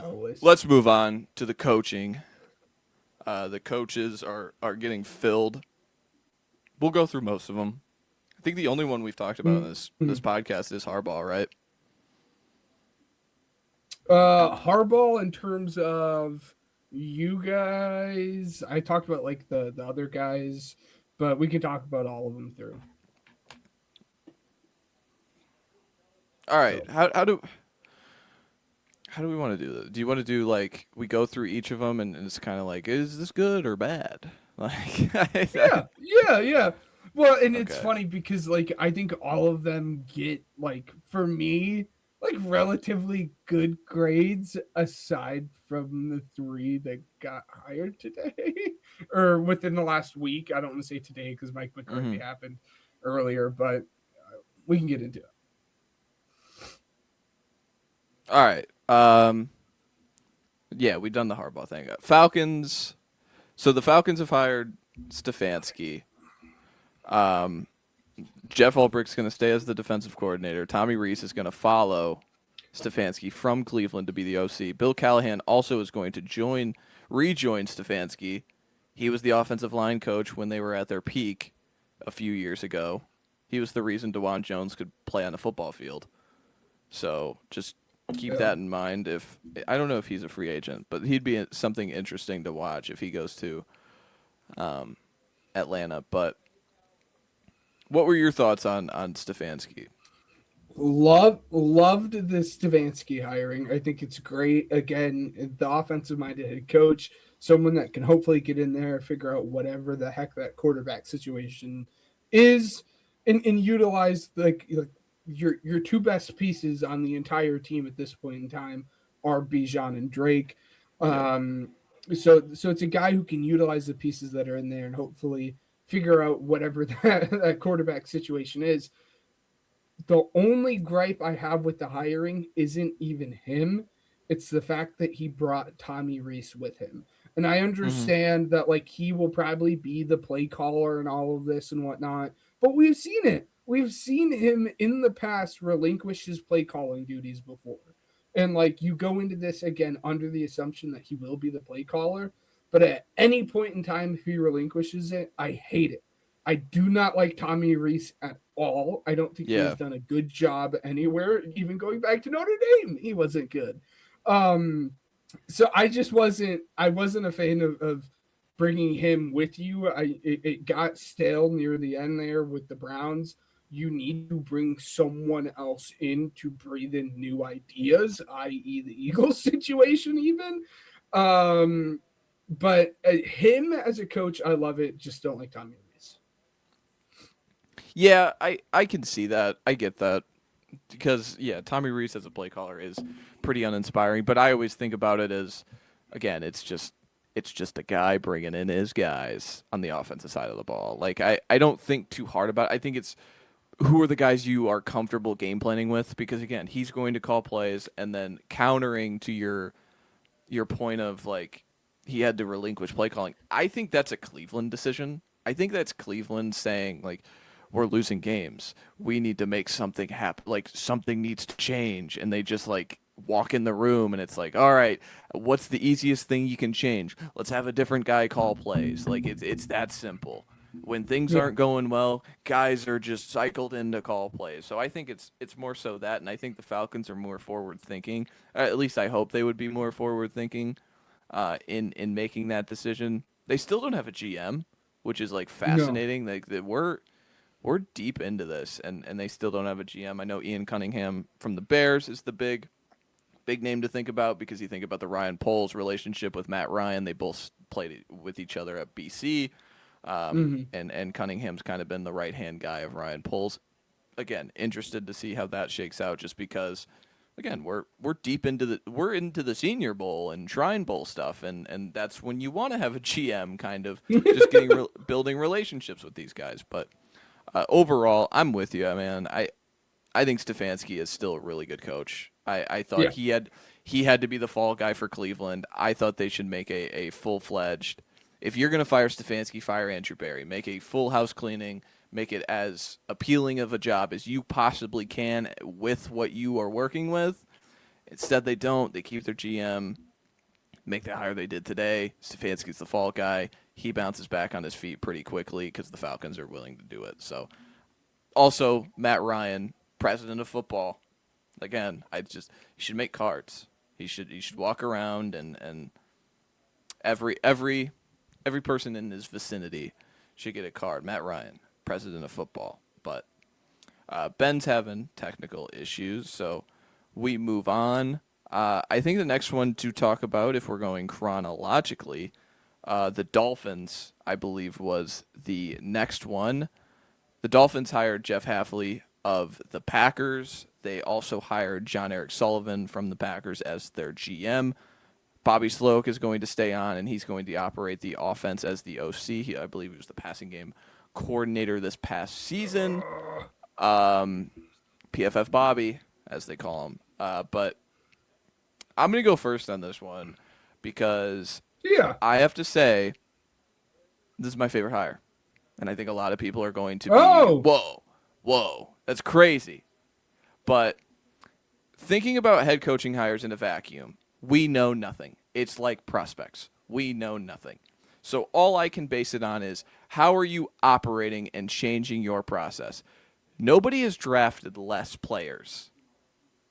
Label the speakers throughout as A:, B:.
A: Always.
B: Let's move on to the coaching. The coaches are getting filled. We'll go through most of them. I think the only one we've talked about in this podcast is Harbaugh, right?
A: Harbaugh, in terms of you guys, I talked about like the other guys, but we can talk about all of them through.
B: All right.
A: So
B: How do we want to do this? Do you want to do like we go through each of them and it's kind of like is this good or bad? Like
A: yeah. Well, and it's
B: okay.
A: funny because like I think all of them get like for me like relatively good grades aside from the three that got hired today or within the last week. I don't want to say today because Mike McCarthy
B: Mhm.
A: happened earlier, but we can get into it.
B: All right. Yeah, we've done the Harbaugh thing. Falcons. So the Falcons have hired Stefanski. Um, Jeff Ulbricht's going to stay as the defensive coordinator. Tommy Rees is going to follow Stefanski from Cleveland to be the OC. Bill Callahan also is going to rejoin Stefanski. He was the offensive line coach when they were at their peak a few years ago. He was the reason DeJuan Jones could play on the football field. So just keep
A: Yeah.
B: that in mind. If I don't know if he's a free agent, but he'd be something interesting to watch if he goes to Atlanta. But what were your thoughts on Stefanski?
A: Loved the Stefanski hiring. I think it's great. Again, the offensive minded head coach, someone that can hopefully get in there, figure out whatever the heck that quarterback situation is, and utilize like your two best pieces on the entire team at this point in time are Bijan and Drake.
B: Yep.
A: Um, so it's a guy who can utilize the pieces that are in there and hopefully figure out whatever that quarterback situation is. The only gripe I have with the hiring isn't even him. It's the fact that he brought Tommy Rees with him. And I
B: Hmm.
A: understand that like he will probably be the play caller and all of this and whatnot, but we've seen it. We've seen him in the past relinquish his play calling duties before. And like you go into this again under the assumption that he will be the play caller, but at any point in time if he relinquishes it, I hate it. I do not like Tommy Rees at all. I don't think he has
B: Yeah.
A: done a good job anywhere. Even going back to Notre Dame, he wasn't good. Um, so I just wasn't. I wasn't a fan of bringing him with you. It got stale near the end there with the Browns. You need to bring someone else in to breathe in new ideas, i.e., the Eagles situation, even. Um, but him as a coach, I love it. Just don't like Tommy Rees.
B: Yeah, I can see that. I get that. Because yeah, Tommy Rees as a play caller is pretty uninspiring, but I always think about it as again, it's just a guy bringing in his guys on the offensive side of the ball. Like I don't think too hard about it. I think it's who are the guys you are comfortable game planning with because again, he's going to call plays and then countering to your point of like he had to relinquish play calling. I think that's a Cleveland decision. I think that's Cleveland saying like we're losing games. We need to make something happen. Like something needs to change, and they just like walk in the room, and it's like, all right, what's the easiest thing you can change? Let's have a different guy call plays. Like it's that simple. When things
A: Yeah.
B: aren't going well, guys are just cycled in to call plays. So I think it's more so that, and I think the Falcons are more forward thinking. At least I hope they would be more forward thinking in making that decision. They still don't have a GM, which is like
A: No.
B: fascinating. Like that we're deep into this, and they still don't have a GM. I know Ian Cunningham from the Bears is the big name to think about because you think about the Ryan Poles relationship with Matt Ryan. They both played with each other at BC,
A: Mm-hmm.
B: and Cunningham's kind of been the right hand guy of Ryan Poles. Again, interested to see how that shakes out, just because. Again, we're deep into the Senior Bowl and Shrine Bowl stuff, and that's when you want to have a GM kind of just building relationships with these guys. But overall, I'm with you, man. I think Stefanski is still a really good coach. I thought
A: Yeah.
B: he had to be the fall guy for Cleveland. I thought they should make a full fledged. If you're gonna fire Stefanski, fire Andrew Barry. Make a full house cleaning. Make it as appealing of a job as you possibly can with what you are working with, Instead, they don't. They keep their GM, make the hire they did today. Stefanski's the fall guy. He bounces back on his feet pretty quickly because the Falcons are willing to do it. So, also, Matt Ryan, president of football. Again, he should make cards. He should walk around and every person in his vicinity should get a card. Matt Ryan, president of football. But Ben's having technical issues, so we move on. I think the next one to talk about, if we're going chronologically, the Dolphins, I believe, was the next one. The Dolphins hired Jeff Hafley of the Packers. They also hired John Eric Sullivan from the Packers as their GM. Bobby Sloak is going to stay on, and he's going to operate the offense as the OC. I believe he was the passing game coordinator this past season. PFF Bobby, as they call him. But I'm going to go first on this one because I have to say this is my favorite hire. And I think a lot of people are going to be, whoa, that's crazy. But thinking about head coaching hires in a vacuum, we know nothing. It's like prospects. We know nothing. So all I can base it on is how are you operating and changing your process? Nobody has drafted less players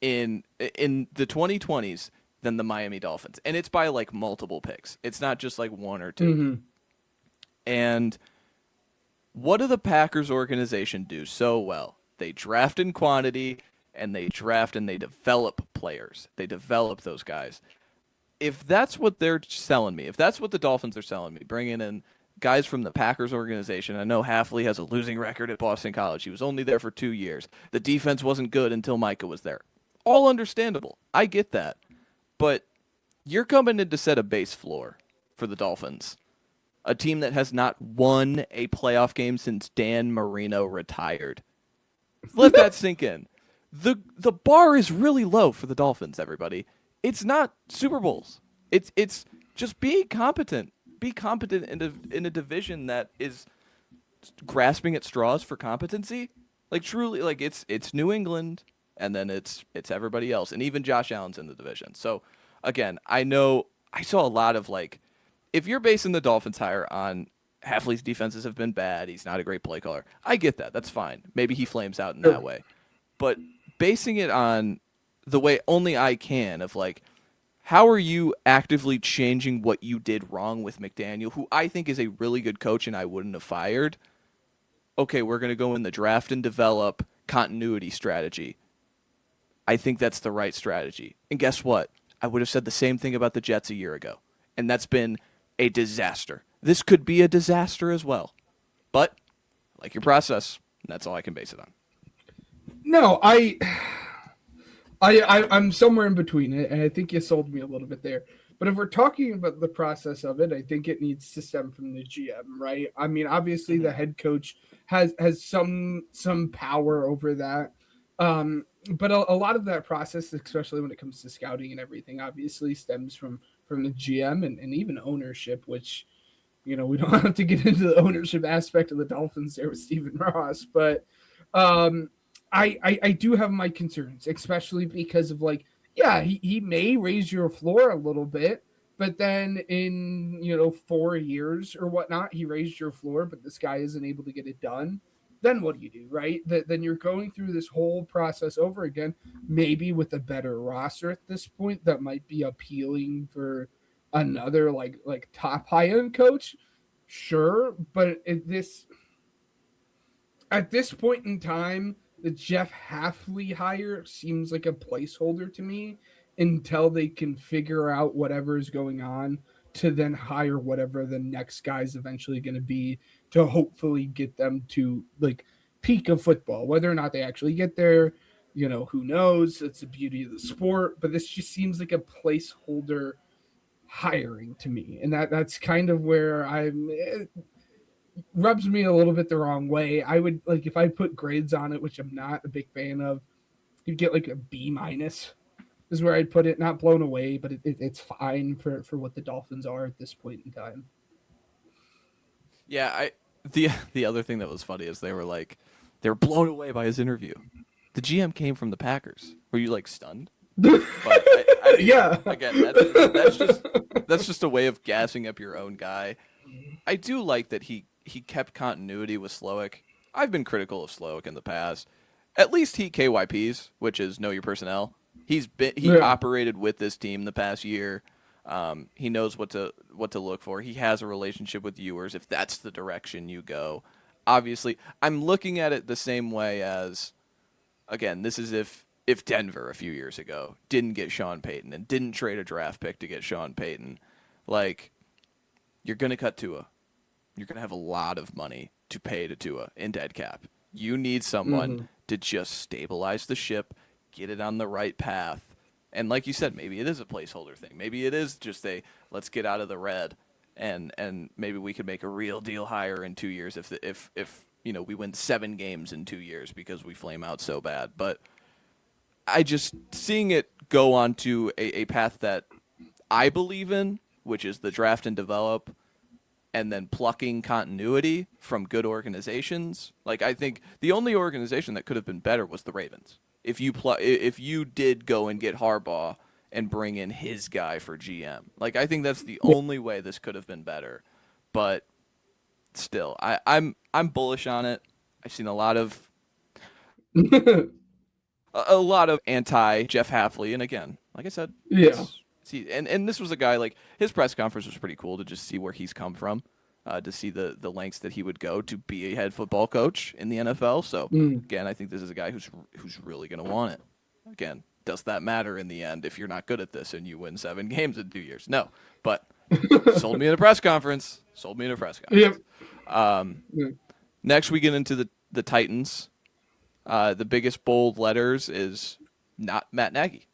B: in the 2020s than the Miami Dolphins. And it's by like multiple picks. It's not just like one or two.
A: Mm-hmm.
B: And what do the Packers organization do so well? They draft in quantity, and they draft and they develop players. They develop those guys. If that's what they're selling me, if that's what the Dolphins are selling me, bringing in guys from the Packers organization. I know Hafley has a losing record at Boston College. He was only there for 2 years. The defense wasn't good until Micah was there. All understandable. I get that. But you're coming in to set a base floor for the Dolphins. A team that has not won a playoff game since Dan Marino retired. Let that sink in. The bar is really low for the Dolphins, everybody. It's not Super Bowls. It's just being competent. Be competent in a division that is grasping at straws for competency. Like truly, like it's New England, and then it's everybody else, and even Josh Allen's in the division. So again, I know I saw a lot of like, if you're basing the Dolphins hire on Hafley's defenses have been bad, he's not a great play caller. I get that. That's fine. Maybe he flames out in that way. But basing it on the way only I can of like, how are you actively changing what you did wrong with McDaniel, who I think is a really good coach and I wouldn't have fired? Okay, we're going to go in the draft and develop continuity strategy. I think that's the right strategy. And guess what? I would have said the same thing about the Jets a year ago. And that's been a disaster. This could be a disaster as well. But, like your process, that's all I can base it on.
A: No, I'm somewhere in between it, and I think you sold me a little bit there. But if we're talking about the process of it, I think it needs to stem from the GM, right? I mean, obviously the head coach has some power over that. But a lot of that process, especially when it comes to scouting and everything, obviously stems from the GM and even ownership, which, you know, we don't have to get into the ownership aspect of the Dolphins there with Stephen Ross, but I do have my concerns, especially because of like, yeah, he may raise your floor a little bit, but then in, 4 years or whatnot, he raised your floor, but this guy isn't able to get it done. Then what do you do, right? Then you're going through this whole process over again, maybe with a better roster at this point that might be appealing for another like top high-end coach. Sure, but at this point in time, the Jeff Hafley hire seems like a placeholder to me until they can figure out whatever is going on to then hire whatever the next guy's eventually going to be to hopefully get them to like peak of football. Whether or not they actually get there, who knows? It's the beauty of the sport, but this just seems like a placeholder hiring to me. And that's kind of where it rubs me a little bit the wrong way. I would like if I put grades on it, which I'm not a big fan of, you'd get like a B- is where I'd put it. Not blown away, but it's fine for what the Dolphins are at this point in time.
B: Yeah, the other thing that was funny is they were blown away by his interview. The GM came from the Packers. Were you like stunned? But I mean,
A: Yeah.
B: again, that's just a way of gassing up your own guy. I do like that he kept continuity with Slowick. I've been critical of Slowick in the past. At least he KYPs, which is know your personnel. He
A: Yeah.
B: operated with this team the past year. He knows what to look for. He has a relationship with viewers if that's the direction you go. Obviously, I'm looking at it the same way as, again, this is if Denver a few years ago didn't get Sean Payton and didn't trade a draft pick to get Sean Payton, like, you're gonna cut Tua. You're gonna have a lot of money to pay to Tua in dead cap. You need someone to just stabilize the ship, get it on the right path. And like you said, maybe it is a placeholder thing. Maybe it is just a let's get out of the red, and maybe we could make a real deal hire in 2 years if we win 7 games in 2 years because we flame out so bad. But I just seeing it go on to a path that I believe in, which is the draft and develop, and then plucking continuity from good organizations. Like, I think the only organization that could have been better was the Ravens. If you did go and get Harbaugh and bring in his guy for GM, like, I think that's the only way this could have been better. But still, I'm bullish on it. I've seen a lot of anti Jeff Hafley, and again, like I said,
A: Yeah.
B: see, and this was a guy, like, his press conference was pretty cool to just see where he's come from, to see the lengths that he would go to be a head football coach in the NFL. So again, I think this is a guy who's really going to want it. Again, does that matter in the end if you're not good at this and you win 7 games in 2 years? No, but sold me in a press conference. Sold me in a press conference.
A: Yep.
B: Next, we get into the Titans. The biggest bold letters is not Matt Nagy.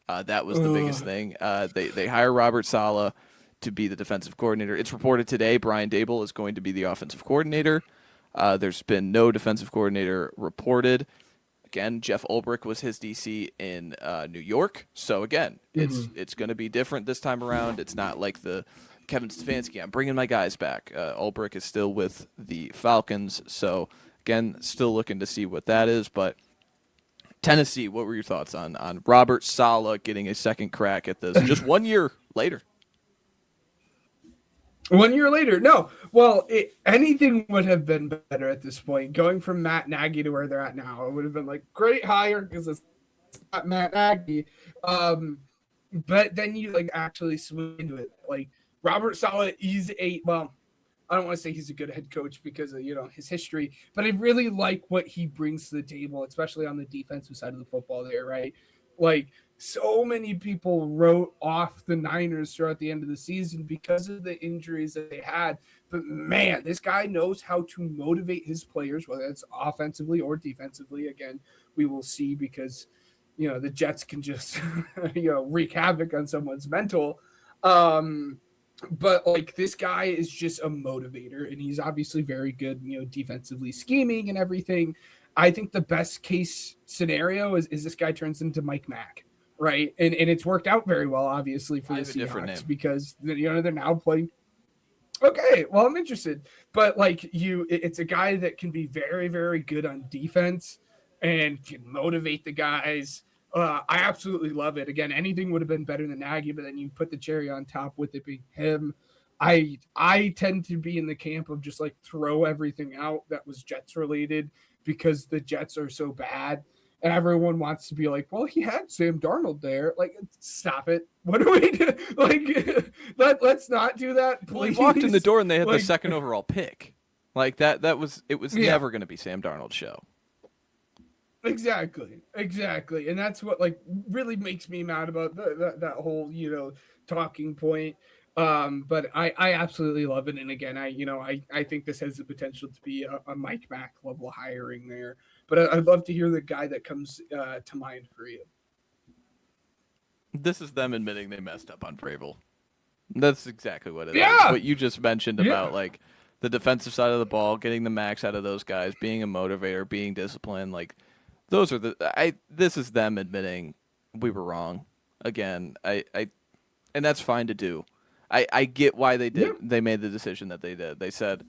B: That was the biggest thing. They hire Robert Saleh to be the defensive coordinator. It's reported today Brian Daboll is going to be the offensive coordinator. There's been no defensive coordinator reported. Again, Jeff Ulbrich was his DC in New York. So again, it's going to be different this time around. It's not like the Kevin Stefanski, I'm bringing my guys back. Ulbrich is still with the Falcons. So again, still looking to see what that is. But Tennessee, what were your thoughts on Robert Saleh getting a second crack at this just 1 year later?
A: 1 year later, no. Well, anything would have been better at this point. Going from Matt Nagy to where they're at now, it would have been like great hire because it's not Matt Nagy. But then you like actually swing into it. Like Robert Saleh is I don't want to say he's a good head coach because of his history, but I really like what he brings to the table, especially on the defensive side of the football there, right? Like, so many people wrote off the Niners throughout the end of the season because of the injuries that they had. But man, this guy knows how to motivate his players, whether it's offensively or defensively. Again, we will see because, the Jets can just, wreak havoc on someone's mental. But like this guy is just a motivator, and he's obviously very good, defensively scheming and everything. I think the best case scenario is this guy turns into Mike Mack, right? And it's worked out very well, obviously, for the Seahawks because they're now playing. Okay, well, I'm interested, but like it's a guy that can be very, very good on defense and can motivate the guys. I absolutely love it. Again, anything would have been better than Nagy, but then you put the cherry on top with it being him. I tend to be in the camp of just like throw everything out that was Jets related because the Jets are so bad. And everyone wants to be like, well, he had Sam Darnold there. Like, stop it. What do we do? Like, let's not do that, please.
B: Well, he walked in the door and they had the second overall pick. Like, it was never going to be Sam Darnold's show.
A: Exactly. And that's what like really makes me mad about that whole talking point. But I absolutely love it. And again, I think this has the potential to be a Mike Mack level hiring there. But I'd love to hear the guy that comes to mind for you.
B: This is them admitting they messed up on Vrabel. That's exactly what it is. What you just mentioned about like the defensive side of the ball, getting the max out of those guys, being a motivator, being disciplined, like. Those are this is them admitting we were wrong. Again, and that's fine to do. I get why they did. They made the decision that they did. They said,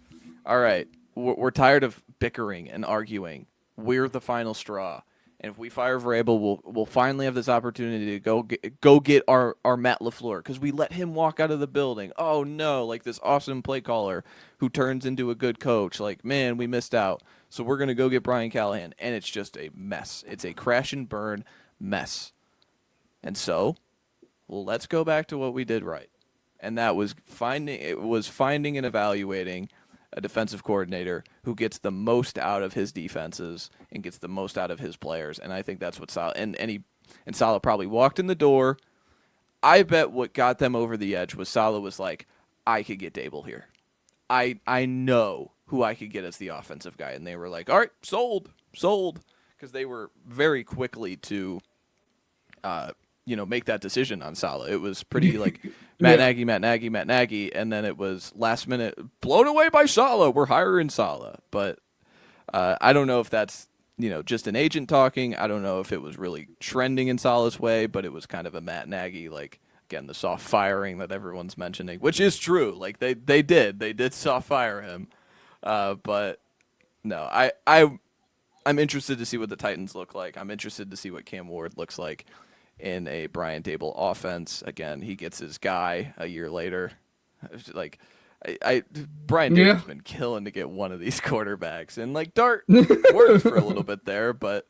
B: all right, we're tired of bickering and arguing. We're the final straw. And if we fire Vrabel, we'll finally have this opportunity to go get our Matt LaFleur, because we let him walk out of the building. Oh no, like this awesome play caller who turns into a good coach. Like, man, we missed out. So we're gonna go get Brian Callahan, and it's just a mess. It's a crash and burn mess. And so, well, let's go back to what we did right, and that was finding and evaluating a defensive coordinator who gets the most out of his defenses and gets the most out of his players. And I think that's what Saleh and Saleh probably walked in the door. I bet what got them over the edge was Saleh was like, I could get Dable here. I know who I could get as the offensive guy. And they were like, all right, sold. Because they were very quickly to make that decision on Saleh. It was pretty like Matt Nagy, and then it was last minute, blown away by Saleh. We're hiring Saleh. But I don't know if that's just an agent talking. I don't know if it was really trending in Saleh's way, but it was kind of a Matt Nagy, like, again, the soft firing that everyone's mentioning, which is true. Like they did soft fire him. But no, I'm interested to see what the Titans look like. I'm interested to see what Cam Ward looks like in a Brian Dable offense. Again, he gets his guy a year later. Like, Brian Dable's been killing to get one of these quarterbacks, and like Dart worked for a little bit there, but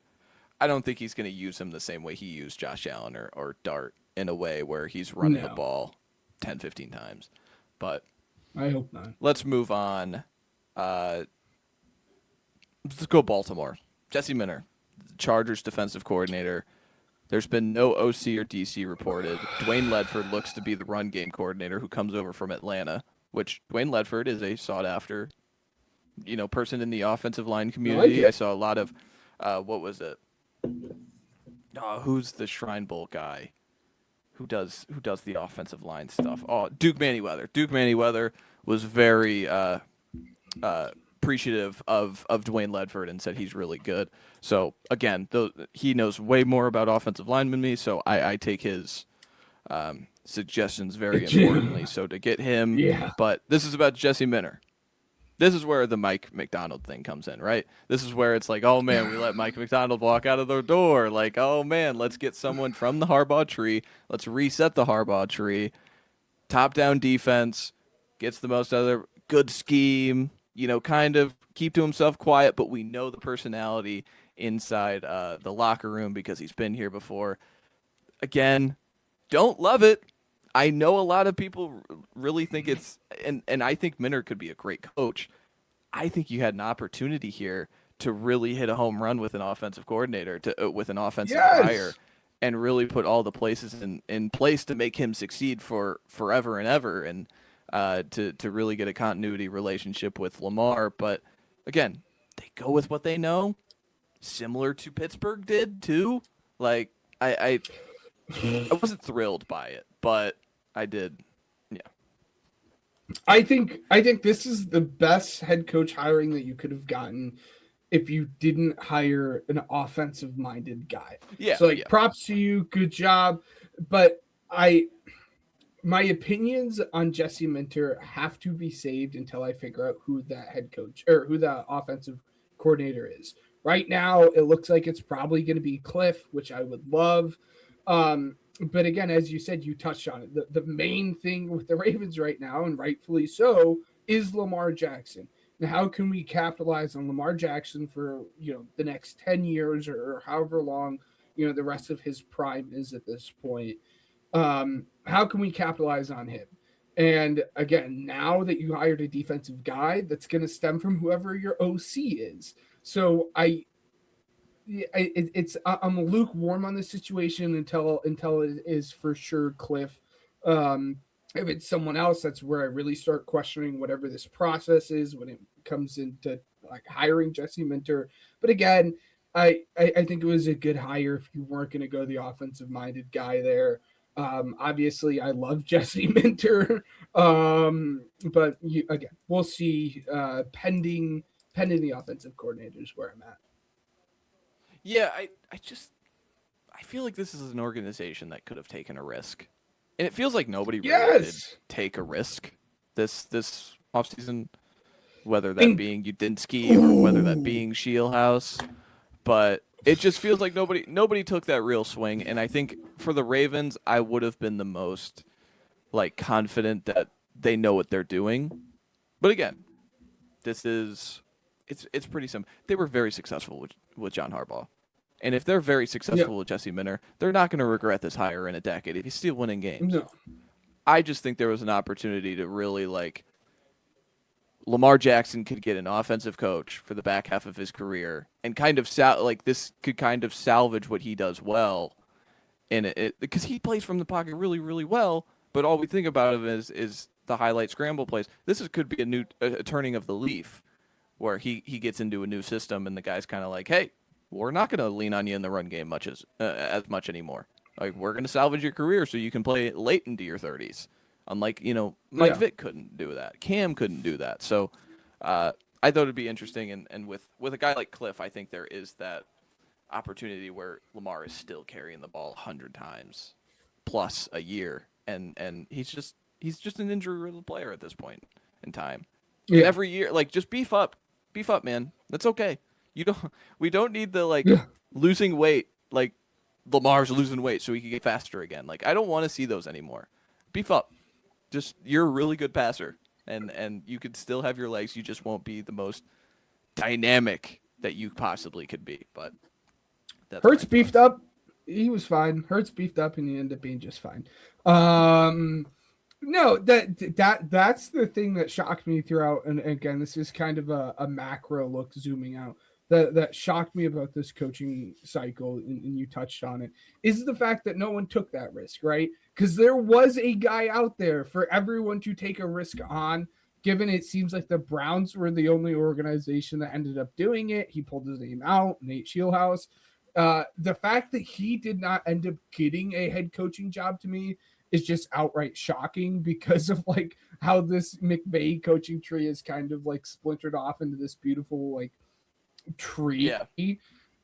B: I don't think he's going to use him the same way he used Josh Allen or Dart, in a way where he's running the ball 10, 15 times. But
A: I hope not.
B: Let's move on. Let's go Baltimore. Jesse Minter, Chargers defensive coordinator. There's been no OC or DC reported. Dwayne Ledford looks to be the run game coordinator who comes over from Atlanta, which Dwayne Ledford is a sought-after, person in the offensive line community. I saw a lot of, what was it? Who's the Shrine Bowl guy? Who does the offensive line stuff? Oh, Duke Manyweather. Duke Manyweather was very appreciative of Dwayne Ledford and said he's really good. So again, he knows way more about offensive line than me, so I take his suggestions very importantly. So to get him, but this is about Jesse Minter. This is where the Mike McDonald thing comes in, right? This is where it's like, oh man, we let Mike McDonald walk out of the door. Like, oh man, let's get someone from the Harbaugh tree. Let's reset the Harbaugh tree. Top-down defense, gets the most out of their good scheme, kind of keep to himself quiet, but we know the personality inside the locker room because he's been here before. Again, don't love it. I know a lot of people really think it's, and I think Minter could be a great coach. I think you had an opportunity here to really hit a home run with an offensive coordinator, with an offensive hire, and really put all the places in place to make him succeed for forever and ever, and to really get a continuity relationship with Lamar. But again, they go with what they know, similar to Pittsburgh did too. Like I wasn't thrilled by it, but I did. Yeah.
A: I think this is the best head coach hiring that you could have gotten if you didn't hire an offensive minded guy.
B: Yeah.
A: So props to you, good job. But my opinions on Jesse Minter have to be saved until I figure out who that head coach or who the offensive coordinator is. Right now, it looks like it's probably going to be Cliff, which I would love. But again, as you said, you touched on it. The main thing with the Ravens right now, and rightfully so, is Lamar Jackson. Now, how can we capitalize on Lamar Jackson for the next 10 years or however long the rest of his prime is at this point? How can we capitalize on him? And again, now that you hired a defensive guy, that's going to stem from whoever your OC is. So I'm lukewarm on this situation until it is for sure Cliff. If it's someone else, that's where I really start questioning whatever this process is when it comes into like hiring Jesse Minter. But again, I think it was a good hire if you weren't going to go the offensive minded guy there. Obviously I love Jesse Minter. But again, we'll see, pending the offensive coordinators where I'm at.
B: Yeah, I feel like this is an organization that could have taken a risk. And it feels like nobody really did take a risk this offseason, whether that being Udinski or whether that being Shielhouse. But It just feels like nobody took that real swing, and I think for the Ravens, I would have been the most like confident that they know what they're doing. But again, it's pretty simple. They were very successful with John Harbaugh. And if they're very
A: Yeah.
B: successful with Jesse Minter, they're not going to regret this hire in a decade if he's still winning games.
A: No.
B: I just think there was an opportunity to really like Lamar Jackson could get an offensive coach for the back half of his career and kind of this could kind of salvage what he does well in it because he plays from the pocket really, really well, but all we think about him is the highlight scramble plays. Could be a turning of the leaf where he gets into a new system and the guy's kind of like, hey, we're not going to lean on you in the run game as much anymore. Like, we're going to salvage your career so you can play late into your 30s. Unlike, Mike Vick couldn't do that. Cam couldn't do that. So I thought it'd be interesting. And with a guy like Cliff, I think there is that opportunity where Lamar is still carrying the ball 100 times plus a year. And he's just an injury-riddled player at this point in time. Yeah. Every year, like, just beef up, man. That's okay. We don't need the losing weight, like Lamar's losing weight so he can get faster again. Like, I don't want to see those anymore. Beef up. Just, you're a really good passer and you could still have your legs. You just won't be the most dynamic that you possibly could be. But
A: Hurts beefed up. He was fine. Hurts beefed up and he ended up being just fine. No, that's the thing that shocked me throughout. And again, this is kind of a macro look zooming out. That shocked me about this coaching cycle, and you touched on it, is the fact that no one took that risk, right? Because there was a guy out there for everyone to take a risk on, given it seems like the Browns were the only organization that ended up doing it. He pulled his name out, Nate Shieldhouse. The fact that he did not end up getting a head coaching job to me is just outright shocking because of like how this McVay coaching tree is kind of like splintered off into this beautiful like tree. Yeah.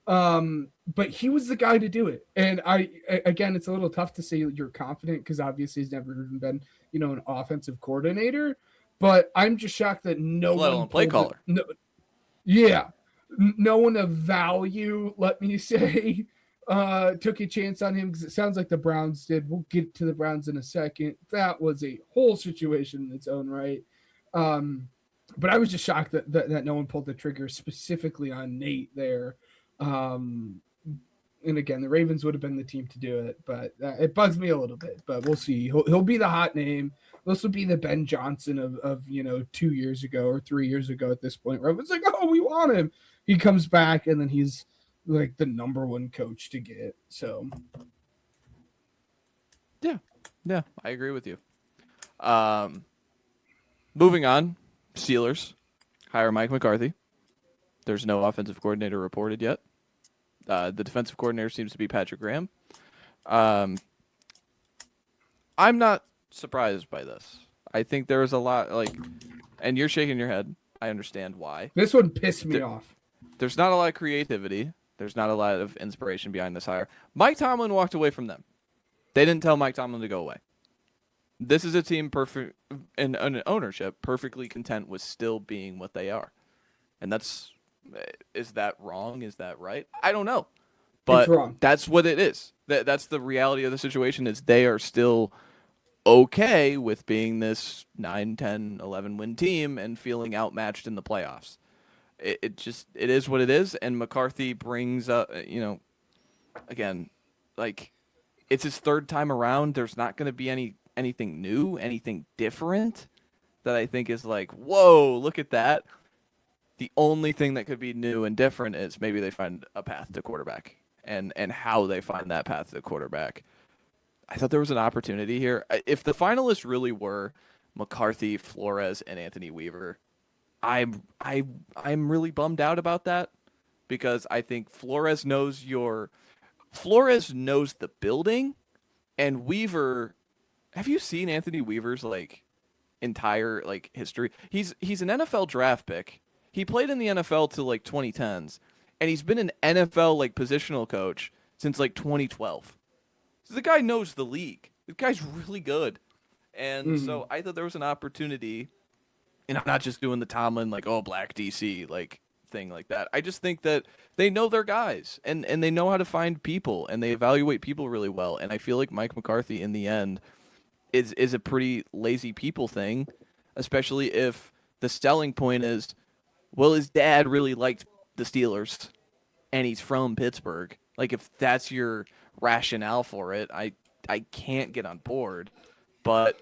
A: But he was the guy to do it. And again, it's a little tough to say you're confident because obviously he's never even been, an offensive coordinator. But I'm just shocked that no one
B: play caller.
A: No one of value, let me say, took a chance on him because it sounds like the Browns did. We'll get to the Browns in a second. That was a whole situation in its own right. But I was just shocked that no one pulled the trigger specifically on Nate there. And again, the Ravens would have been the team to do it, but it bugs me a little bit. But we'll see. He'll be the hot name. This will be the Ben Johnson of 2 years ago or 3 years ago at this point, where it's like, oh, we want him. He comes back and then he's like the number one coach to get. So,
B: yeah, I agree with you. Moving on. Steelers hire Mike McCarthy. There's no offensive coordinator reported yet. The defensive coordinator seems to be Patrick Graham. I'm not surprised by this. I think there was a lot and you're shaking your head. I understand why.
A: This one pissed me off.
B: There's not a lot of creativity. There's not a lot of inspiration behind this hire. Mike Tomlin walked away from them. They didn't tell Mike Tomlin to go away. This is a team and an ownership perfectly content with still being what they are. And is that wrong? Is that right? I don't know. But that's what it is. That's the reality of the situation is they are still okay with being this 9, 10, 11 win team and feeling outmatched in the playoffs. It is what it is. And McCarthy brings up, again, like it's his third time around. There's not going to be anything new, anything different that I think is like, whoa, look at that. The only thing that could be new and different is maybe they find a path to quarterback and how they find that path to quarterback. I thought there was an opportunity here. If the finalists really were McCarthy, Flores, and Anthony Weaver, I'm really bummed out about that because I think Flores knows the building, and Weaver. Have you seen Anthony Weaver's entire history? He's an NFL draft pick. He played in the NFL till 2010s, and he's been an NFL positional coach since 2012. So the guy knows the league. The guy's really good, and so I thought there was an opportunity. And I'm not just doing the Tomlin black DC thing like that. I just think that they know their guys and they know how to find people and they evaluate people really well. And I feel like Mike McCarthy in the end is a pretty lazy people thing, especially if the selling point is, well, his dad really liked the Steelers and he's from Pittsburgh. Like if that's your rationale for it, I can't get on board. But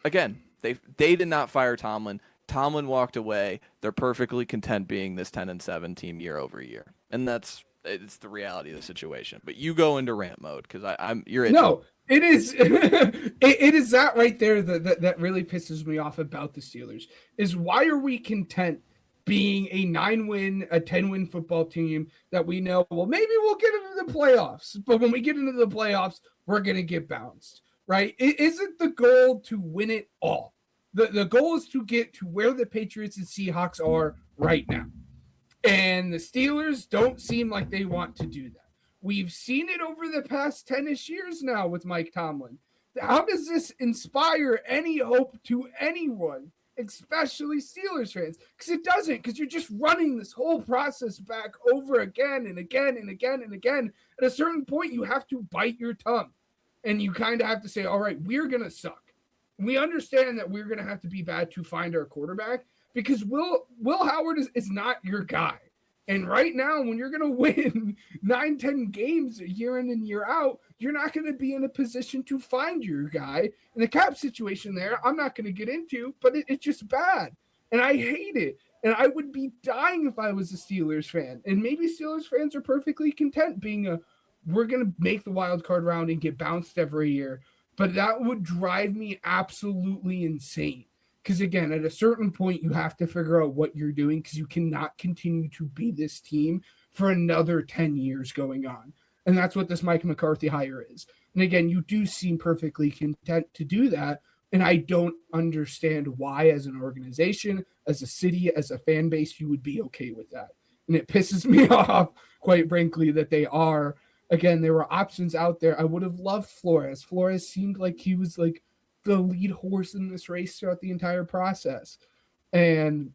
B: again, they did not fire Tomlin. Tomlin walked away. They're perfectly content being this 10-7 team year over year, and it's the reality of the situation. But you go into rant mode because you're itching.
A: No, it is it is that right there that really pisses me off about the Steelers is why are we content being a 9-win, a 10-win football team that we know, well, maybe we'll get into the playoffs, but when we get into the playoffs, we're going to get bounced, right? It isn't the goal to win it all. The goal is to get to where the Patriots and Seahawks are right now. And the Steelers don't seem like they want to do that. We've seen it over the past 10-ish years now with Mike Tomlin. How does this inspire any hope to anyone, especially Steelers fans? Because it doesn't, because you're just running this whole process back over again and again and again and again. At a certain point, you have to bite your tongue. And you kind of have to say, all right, we're going to suck. We understand that we're going to have to be bad to find our quarterback because Will Howard is not your guy. And right now, when you're going to win 9-10 games year in and year out, you're not going to be in a position to find your guy. And the cap situation there, I'm not going to get into, but it's just bad. And I hate it. And I would be dying if I was a Steelers fan. And maybe Steelers fans are perfectly content being we're going to make the wild card round and get bounced every year. But that would drive me absolutely insane. Because, again, at a certain point, you have to figure out what you're doing because you cannot continue to be this team for another 10 years going on. And that's what this Mike McCarthy hire is. And, again, you do seem perfectly content to do that. And I don't understand why, as an organization, as a city, as a fan base, you would be okay with that. And it pisses me off, quite frankly, that they are. Again, there were options out there. I would have loved Flores. Flores seemed like he was like the lead horse in this race throughout the entire process. And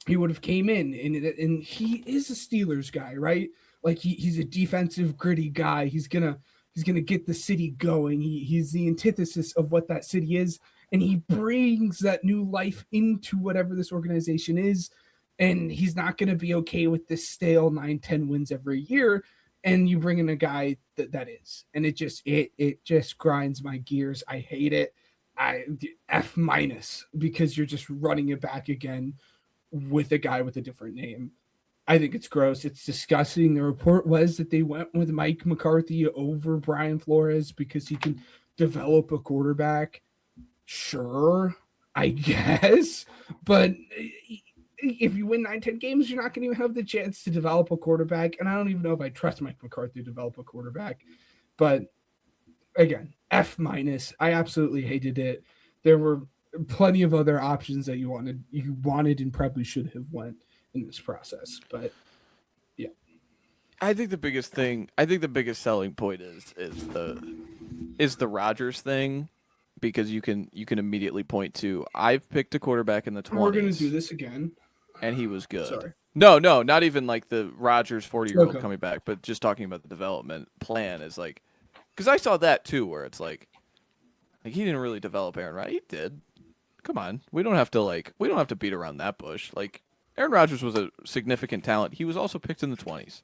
A: he would have came in and he is a Steelers guy, right? Like he's a defensive gritty guy. He's gonna get the city going. He's the antithesis of what that city is. And he brings that new life into whatever this organization is. And he's not going to be okay with this stale 9-10 wins every year. And you bring in a guy that is, and it just grinds my gears. I hate it. F- because you're just running it back again with a guy with a different name. I think it's gross. It's disgusting. The report was that they went with Mike McCarthy over Brian Flores because he can develop a quarterback. Sure, I guess, but if you win 9-10 games, you're not going to even have the chance to develop a quarterback. And I don't even know if I trust Mike McCarthy to develop a quarterback. But again, F-. I absolutely hated it. There were plenty of other options that you wanted and probably should have went in this process. But yeah.
B: I think the biggest selling point is the Rodgers thing, because you can immediately point to, I've picked a quarterback in the 20s.
A: We're going to do this again.
B: And he was good.
A: Sorry.
B: No, not even like the Rodgers 40-year-old
A: Okay.
B: coming back, but just talking about the development plan is like, because I saw that too, where it's like he didn't really develop Aaron Rodgers. He did. Come on, we don't have to beat around that bush. Like, Aaron Rodgers was a significant talent. He was also picked in the 20s.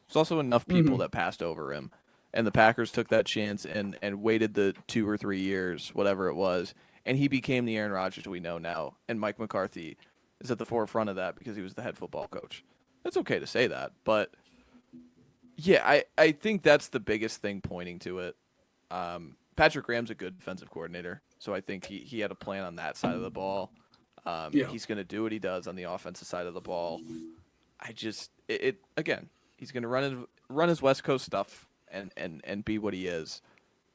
B: There's also enough people that passed over him, and the Packers took that chance and waited the 2 or 3 years, whatever it was, and he became the Aaron Rodgers we know now. And Mike McCarthy is at the forefront of that because he was the head football coach. It's okay to say that, but yeah, I think that's the biggest thing pointing to it. Patrick Graham's a good defensive coordinator, so I think he had a plan on that side of the ball. He's going to do what he does on the offensive side of the ball. Again, he's going to run his West Coast stuff and be what he is.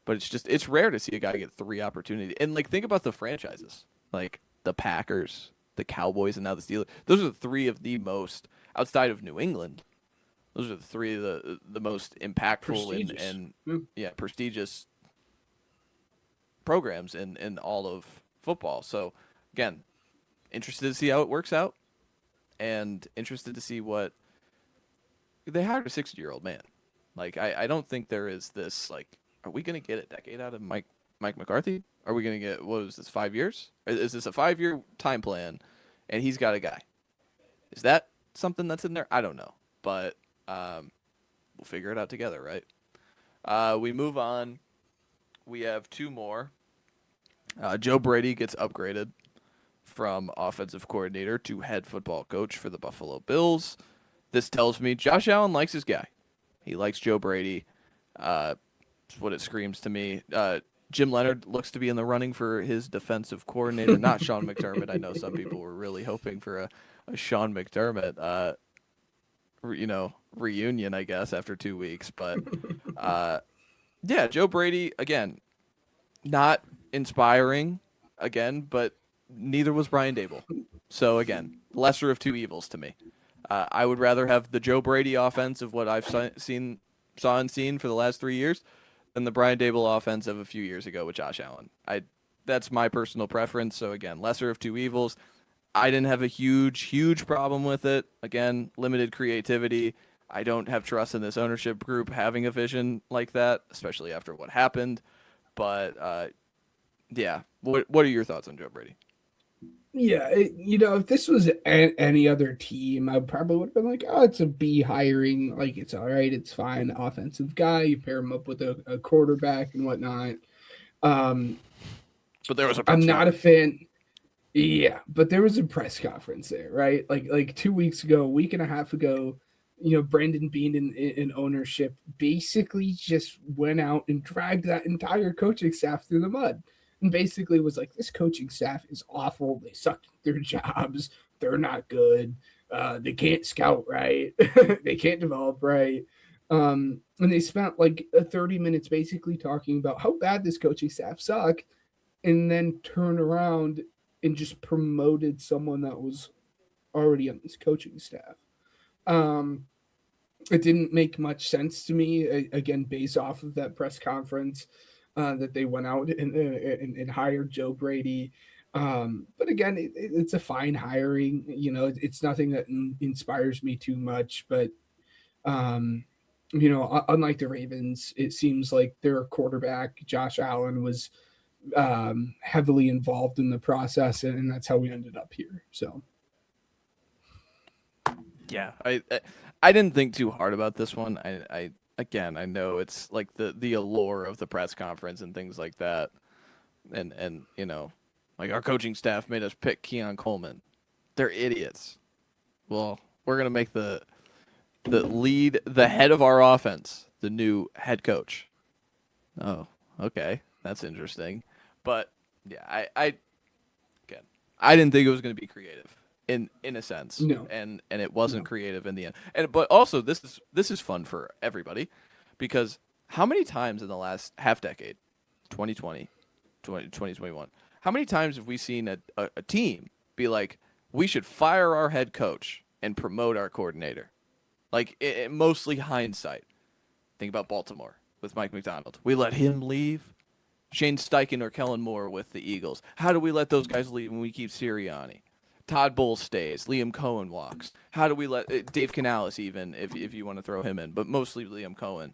B: But it's rare to see a guy get 3 opportunities. And like, think about the franchises, like the Packers, the Cowboys, and now the Steelers. Those are the 3 of the most, outside of New England, those are the 3 of the most impactful and prestigious programs in all of football. So again, interested to see how it works out. and interested to see what they hired a 60-year-old man. Like, I don't think there is this, like, are we going to get a decade out of Mike McCarthy? Are we going to get, what is this, 5 years? Is this a 5-year time plan, and he's got a guy? Is that something that's in there? I don't know, but we'll figure it out together, right? We move on. We have two more. Joe Brady gets upgraded from offensive coordinator to head football coach for the Buffalo Bills. This tells me Josh Allen likes his guy. He likes Joe Brady. That's what it screams to me. Jim Leonard looks to be in the running for his defensive coordinator, not Sean McDermott. I know some people were really hoping for a Sean McDermott, reunion, I guess, after 2 weeks. But, yeah, Joe Brady, again, not inspiring, again, but neither was Brian Dable. So, again, lesser of two evils to me. I would rather have the Joe Brady offense of what I've saw and seen for the last 3 years than the Brian Dable offense of a few years ago with Josh Allen. That's my personal preference. So again, lesser of two evils. I didn't have a huge problem with it. Again, limited creativity. I don't have trust in this ownership group having a vision like that, especially after what happened. But yeah, what are your thoughts on Joe Brady?
A: Yeah, if this was any other team, I probably would have been like, oh, it's a B hiring. Like, it's all right. It's fine. Offensive guy. You pair him up with a quarterback and whatnot.
B: But there was
A: I'm not a fan. Yeah, but there was a press conference there, right? Like 2 weeks ago, a week and a half ago, Brandon Beane in ownership basically just went out and dragged that entire coaching staff through the mud. And basically was like, this coaching staff is awful. They suck at their jobs. They're not good. They can't scout right. They can't develop right. And they spent like 30 minutes basically talking about how bad this coaching staff sucked, and then turn around and just promoted someone that was already on this coaching staff. It didn't make much sense to me, again, based off of that press conference. That they went out and hired Joe Brady. But again, it's a fine hiring. It's nothing that inspires me too much. But, unlike the Ravens, it seems like their quarterback, Josh Allen, was heavily involved in the process. And that's how we ended up here. So.
B: Yeah, I didn't think too hard about this one. Again, I know it's like the allure of the press conference and things like that. And like our coaching staff made us pick Keon Coleman. They're idiots. Well, we're going to make the head of our offense, the new head coach. Oh, okay. That's interesting. But yeah, I didn't think it was going to be creative in a sense.
A: No.
B: And it wasn't creative in the end. But also this is fun for everybody, because how many times in the last half decade, 2020, 2021, how many times have we seen a team be like, we should fire our head coach and promote our coordinator? Like, mostly hindsight. Think about Baltimore with Mike McDaniel. We let him leave. Shane Steichen or Kellen Moore with the Eagles. How do we let those guys leave when we keep Sirianni? Todd Bowles stays. Liam Cohen walks. How do we let Dave Canales, even if you want to throw him in, but mostly Liam Cohen.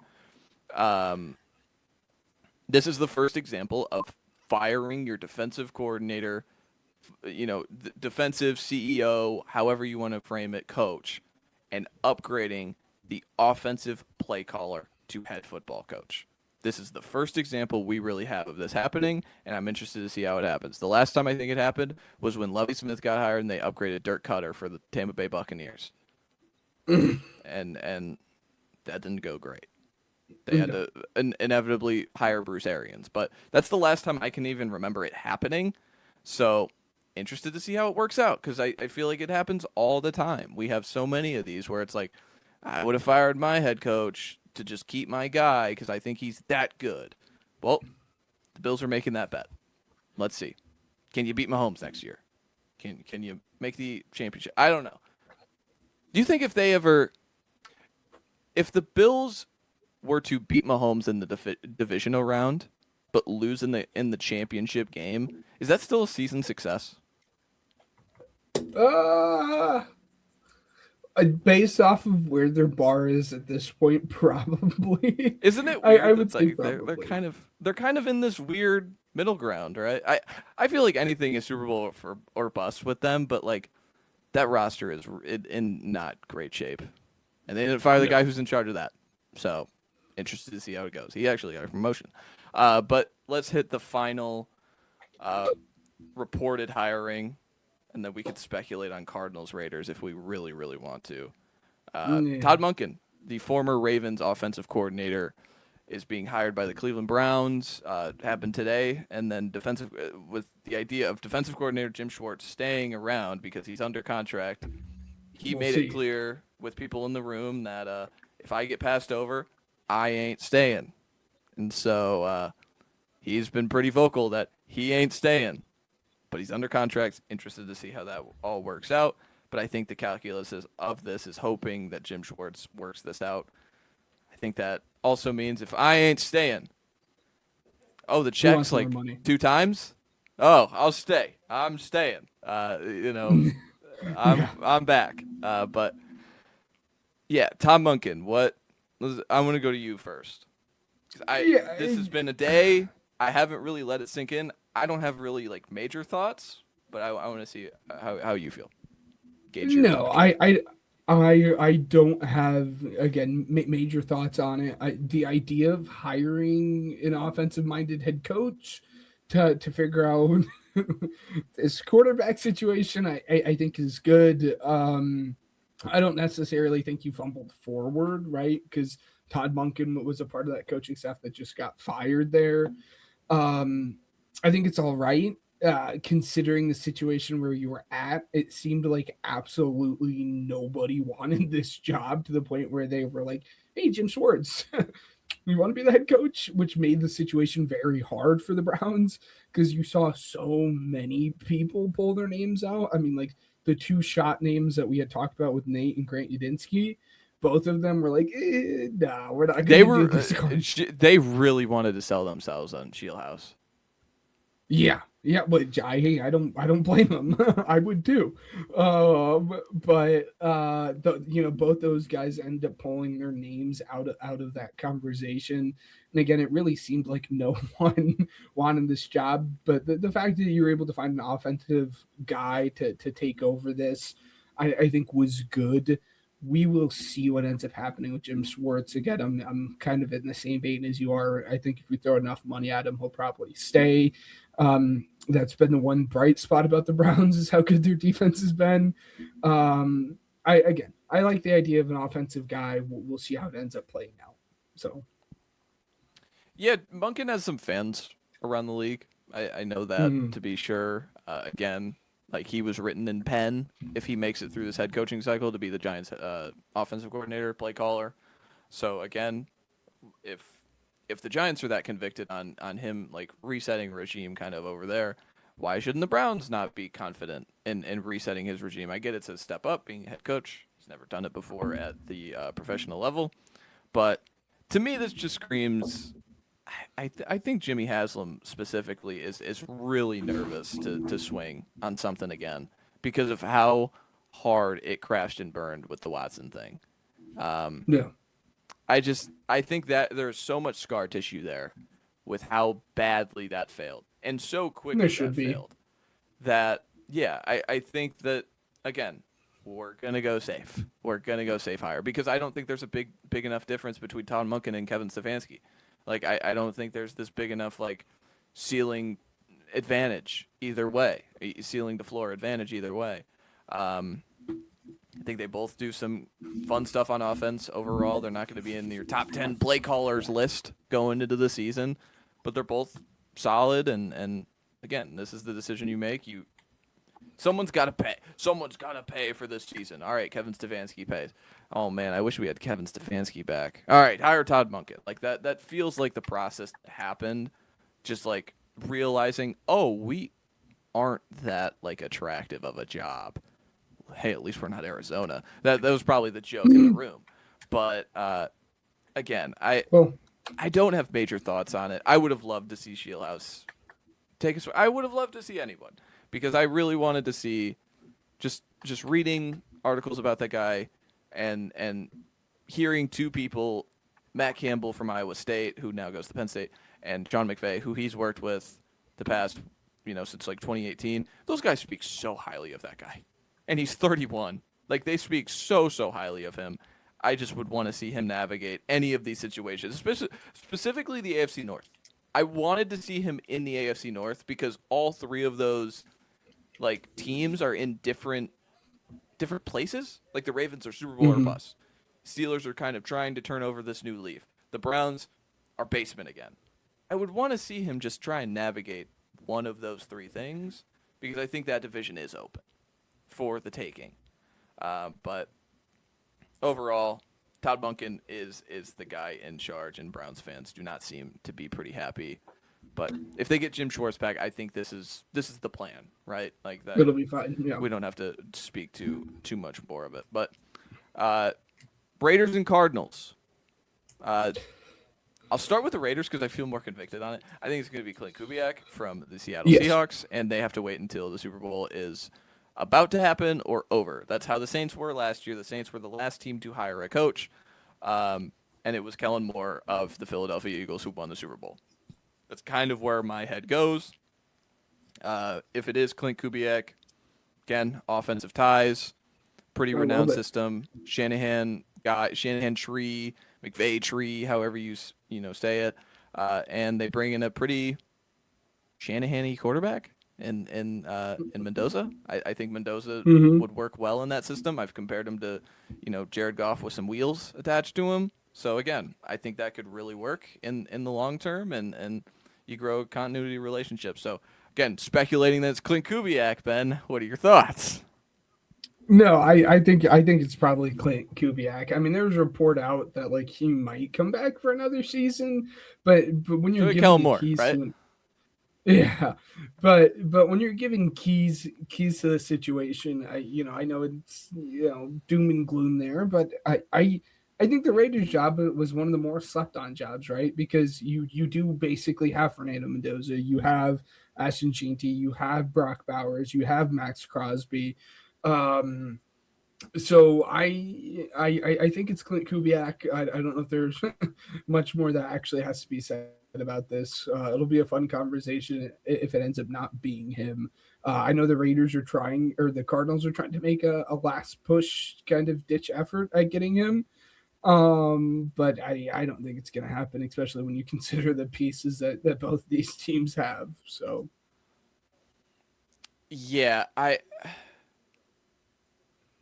B: This is the first example of firing your defensive coordinator, defensive CEO, however you want to frame it, coach, and upgrading the offensive play caller to head football coach. This is the first example we really have of this happening, and I'm interested to see how it happens. The last time I think it happened was when Lovie Smith got hired and they upgraded Dirk Cutter for the Tampa Bay Buccaneers. and that didn't go great. They had to inevitably hire Bruce Arians, but that's the last time I can even remember it happening. So interested to see how it works out, because I feel like it happens all the time. We have so many of these where it's like, I would have fired my head coach to just keep my guy because I think he's that good. Well, the Bills are making that bet. Let's see. Can you beat Mahomes next year? Can you make the championship? I don't know. Do you think if the Bills were to beat Mahomes in the divisional round but lose in the championship game, is that still a season success?
A: Based off of where their bar is at this point, probably.
B: Isn't it
A: I
B: weird
A: would
B: that
A: say
B: like
A: probably.
B: they're kind of in this weird middle ground, right? I feel like anything is Super Bowl or bust with them, but like that roster is in not great shape, and they didn't fire the
A: No.
B: guy who's in charge of that. So interested to see how it goes. He actually got a promotion. But let's hit the final reported hiring, and then we could speculate on Cardinals Raiders if we really really want to.
A: Yeah.
B: Todd Monken, the former Ravens offensive coordinator, is being hired by the Cleveland Browns. Happened today, and then defensive with the idea of defensive coordinator Jim Schwartz staying around because he's under contract. He
A: We'll
B: made it
A: see.
B: clear with people in the room that if I get passed over, I ain't staying. And so he's been pretty vocal that he ain't staying, but he's under contract. Interested to see how that all works out. But I think the calculus of this is hoping that Jim Schwartz works this out. I think that also means if I ain't staying, the
A: He
B: check's
A: wants more
B: like
A: money.
B: 2 times. Oh, I'll stay. I'm staying.
A: Yeah.
B: I'm back. But yeah, Tom Monken. I'm gonna go to you first. 'Cause
A: Yeah.
B: This has been a day. I haven't really let it sink in. I don't have really like major thoughts, but I want to see how you feel. Gauge your
A: No,
B: temperature.
A: I don't have again major thoughts on it. The idea of hiring an offensive-minded head coach to figure out this quarterback situation, I think is good. I don't necessarily think you fumbled forward, right? Because Todd Monken was a part of that coaching staff that just got fired there. Um, I think it's all right. Considering the situation where you were at, it seemed like absolutely nobody wanted this job to the point where they were like, "Hey, Jim Schwartz, you want to be the head coach?" Which made the situation very hard for the Browns because you saw so many people pull their names out. I mean, like the two shot names that we had talked about with Nate and Grant Udinsky, both of them were like, "Nah, we're not
B: They
A: going to do
B: were
A: this."
B: they really wanted to sell themselves on Shield House.
A: Yeah, but I don't blame them. I would too. Both those guys end up pulling their names out of that conversation. And again, it really seemed like no one wanted this job. But the fact that you were able to find an offensive guy to take over this, I think was good. We will see what ends up happening with Jim Schwartz. Again, I'm kind of in the same vein as you are. I think if we throw enough money at him, he'll probably stay. That's been the one bright spot about the Browns is how good their defense has been. I like the idea of an offensive guy. We'll see how it ends up playing out. So
B: Yeah, Monken has some fans around the league. I know that to be sure. Again, like he was written in pen if he makes it through this head coaching cycle to be the Giants' offensive coordinator, play caller. So again, if the Giants are that convicted on him like resetting regime kind of over there, why shouldn't the Browns not be confident in resetting his regime? I get it's a step up being a head coach. He's never done it before at the professional level, but to me this just screams. I think Jimmy Haslam specifically is really nervous to swing on something again because of how hard it crashed and burned with the Watson thing. Um,
A: yeah,
B: I think that there's so much scar tissue there with how badly that failed and so
A: there
B: quickly
A: should
B: that
A: be.
B: failed that yeah, I think that again we're gonna go safe. We're gonna go safe higher because I don't think there's a big enough difference between Todd Monken and Kevin Stefanski. Like I don't think there's this big enough like ceiling advantage either way, ceiling to floor advantage either way. Um, I think they both do some fun stuff on offense. Overall, they're not going to be in your top 10 play callers list going into the season, but they're both solid. And again, this is the decision you make. Someone's got to pay. Someone's got to pay for this season. All right, Kevin Stefanski pays. Oh man, I wish we had Kevin Stefanski back. All right, hire Todd Monken. Like that feels like the process that happened. Just like realizing, oh, we aren't that like attractive of a job. Hey, at least we're not Arizona. That was probably the joke in the room. But again,
A: Well,
B: I don't have major thoughts on it. I would have loved to see Shieldhouse take us. I would have loved to see anyone because I really wanted to see just reading articles about that guy. and hearing two people, Matt Campbell from Iowa State, who now goes to Penn State, and Sean McVay, who he's worked with the past, since like 2018. Those guys speak so highly of that guy, and he's 31. Like, they speak so highly of him. I just would want to see him navigate any of these situations, specifically the AFC North. I wanted to see him in the AFC North because all three of those teams are in different places. Like, the Ravens are Super Bowl or bust. Steelers are kind of trying to turn over this new leaf. The Browns are basement again. I would want to see him just try and navigate one of those three things because I think that division is open for the taking. But overall, Todd Monken is the guy in charge, and Browns fans do not seem to be pretty happy. But if they get Jim Schwartz back, I think this is the plan, right? Like that.
A: It'll be fine. Yeah.
B: We don't have to speak too much more of it. But Raiders and Cardinals. I'll start with the Raiders because I feel more convicted on it. I think it's going to be Clint Kubiak from the Seattle Seahawks, and they have to wait until the Super Bowl is about to happen or over. That's how the Saints were last year. The Saints were the last team to hire a coach, and it was Kellen Moore of the Philadelphia Eagles who won the Super Bowl. That's kind of where my head goes. If it is Clint Kubiak, again, offensive ties, pretty renowned system. Shanahan tree, McVay tree, however you say it, and they bring in a pretty Shanahan-y quarterback in Mendoza. I think Mendoza would work well in that system. I've compared him to Jared Goff with some wheels attached to him. So again, I think that could really work in the long term, and you grow a continuity relationship. So again, speculating that it's Clint Kubiak, Ben, what are your thoughts?
A: No, I think it's probably Clint Kubiak. I mean, there was a report out that he might come back for another season, but when you're giving the keys, right? But when you're giving keys to the situation, I know it's doom and gloom there, but I think the Raiders' job was one of the more slept on jobs, right? Because you do basically have Fernando Mendoza, you have Ashton Jeanty, you have Brock Bowers, you have Max Crosby. So I think it's Clint Kubiak. I don't know if there's much more that actually has to be said about this. It'll be a fun conversation if it ends up not being him. I know the Raiders are trying, or the Cardinals are trying to make a last push kind of ditch effort at getting him. But I don't think it's going to happen, especially when you consider the pieces that both these teams have. So
B: yeah, I